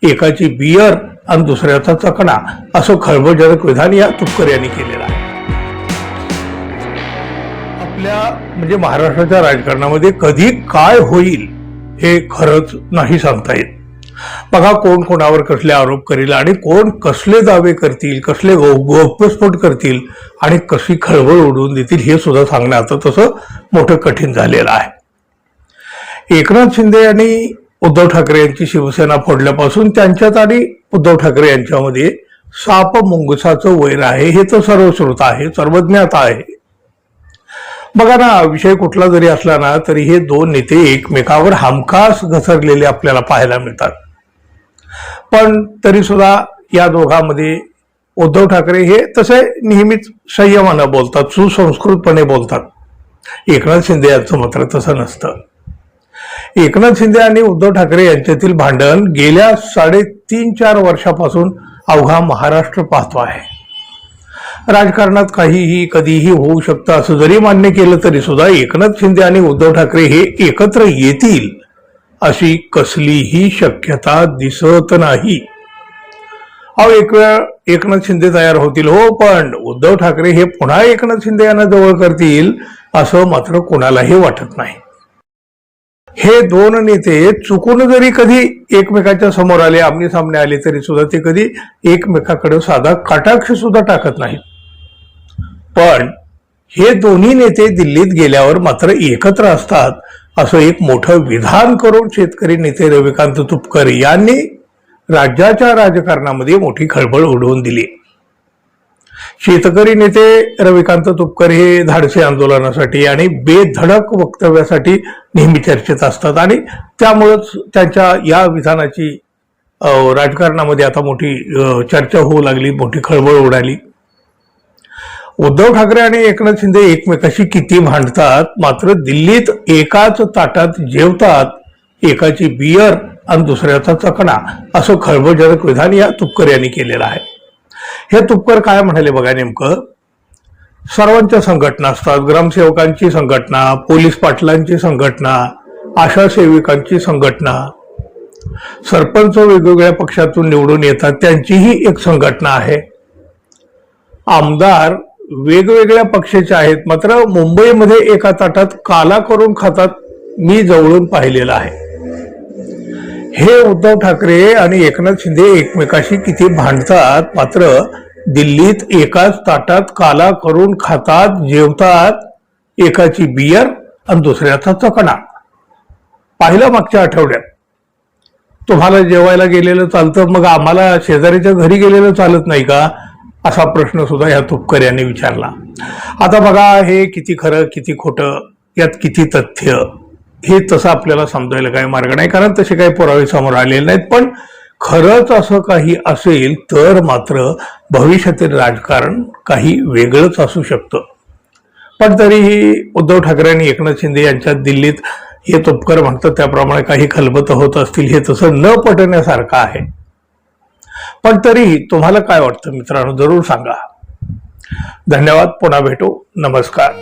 एकाची बियर आणि दुसऱ्याचा चकणा, असं खळबळजनक विधान या तुपकर यांनी केलेलं आहे. आपल्या म्हणजे महाराष्ट्राच्या राजकारणामध्ये कधी काय होईल हे खरंच नाही सांगता येत. बघा, कोण कोणावर कसले आरोप करेल आणि कोण कसले दावे करतील, कसले गौप्यस्फोट करतील आणि कशी खळबळ उडवून देतील हे सुद्धा सांगणं आता तसं मोठं कठीण झालेलं आहे. एकनाथ शिंदे यांनी उद्धव ठाकरे यांची शिवसेना फोडल्यापासून त्यांच्यात आणि उद्धव ठाकरे यांच्यामध्ये साप मुंगसाचं वैर आहे हे तर सर्वश्रुत आहे, सर्वज्ञात आहे. बघा ना, विषय कुठला जरी असला ना तरी हे दोन नेते एकमेकावर हमखास घसरलेले आपल्याला पाहायला मिळतात. पण तरी सुद्धा या दोघांमध्ये उद्धव ठाकरे हे तसे नेहमीच संयमानं बोलतात, सुसंस्कृतपणे बोलतात. एकनाथ शिंदे यांचं मात्र तसं नसतं. एकनाथ शिंदे आणि उद्धव ठाकरे यांच्यातील भांडण गेल्या 3.5-4 वर्षापासून अवघा महाराष्ट्र पाहतो आहे. राजकारणात काहीही कधीही होऊ शकतं असं जरी मान्य केलं तरी सुद्धा एकनाथ शिंदे आणि उद्धव ठाकरे हे एकत्र येतील अशी कसलीही शक्यता दिसत नाही. अहो, एक वेळ एकनाथ शिंदे तयार होतील हो, पण उद्धव ठाकरे हे पुन्हा एकनाथ शिंदे यांना जवळ करतील असं मात्र कोणालाही वाटत नाही. हे दोन नेते चुकून जरी कधी एकमेकाच्या समोर आले, आमने सामने आले तरी सुद्धा ते कधी एकमेकाकडे साधा कटाक्ष सुद्धा टाकत नाहीत. पण हे दोन्ही नेते दिल्लीत गेल्यावर मात्र एकत्र असतात असं एक मोठं विधान करून शेतकरी नेते रविकांत तुपकर यांनी राज्याच्या राजकारणामध्ये मोठी खळबळ उडवून दिली. शेतकरी नेते रविकांत तुपकर हे धाडसी आंदोलनासाठी आणि बेधडक वक्तव्यासाठी नेहमी चर्चेत असतात आणि त्यामुळेच त्यांच्या या विधानाची राजकारणामध्ये आता मोठी चर्चा होऊ लागली, मोठी खळबळ उडाली. उद्धव ठाकरे आणि एकनाथ शिंदे एकमेकाशी किती भांडतात, मात्र दिल्लीत एकाच ताटात जेवतात, एकाची बियर आणि दुसऱ्याचा चकणा, असं खळबळजनक विधान या तुपकर यांनी केलेलं आहे. हे तुपकर काय म्हणाले बघा, नेमकं सर्वांच्या संघटना असतात, ग्रामसेवकांची संघटना, पोलीस पाटलांची संघटना, आशा सेविकांची संघटना, सरपंच वेगवेगळ्या पक्षातून निवडून येतात त्यांचीही एक संघटना आहे, आमदार वेगवेगळ्या पक्षाचे आहेत, मात्र मुंबईमध्ये एका ताटात काला करून खातात, मी जवळून पाहिलेलं आहे. हे उद्धव ठाकरे आणि एकनाथ शिंदे एकमेकाशी किती भांडतात, मात्र दिल्लीत एकाच ताटात काला करून खातात, जेवतात, एकाची बियर आणि दुसऱ्याचा चकणा. पाहिलं मागच्या आठवड्यात. तुम्हाला जेवायला गेलेलं चालतं, मग आम्हाला शेजारीच्या घरी गेलेलं चालत नाही का, असा प्रश्न सुद्धा या तुपकर यांनी विचारला. आता बघा, हे किती खरं किती खोटं, यात किती तथ्य, हे तसं आपल्याला समजायला काही मार्ग नाही, कारण तसे काही पुरावे समोर आलेले नाहीत. पण खरंच असं काही असेल तर मात्र भविष्यातील राजकारण काही वेगळंच असू शकतं. पण तरीही उद्धव ठाकरे आणि एकनाथ शिंदे यांच्यात दिल्लीत हे तुपकर म्हणतात त्याप्रमाणे काही खलबतं होत असतील, हे तसं न पटण्यासारखं आहे. पण तरीही तुम्हाला काय वाटतं मित्रांनो, जरूर सांगा. धन्यवाद. पुन्हा भेटू. नमस्कार.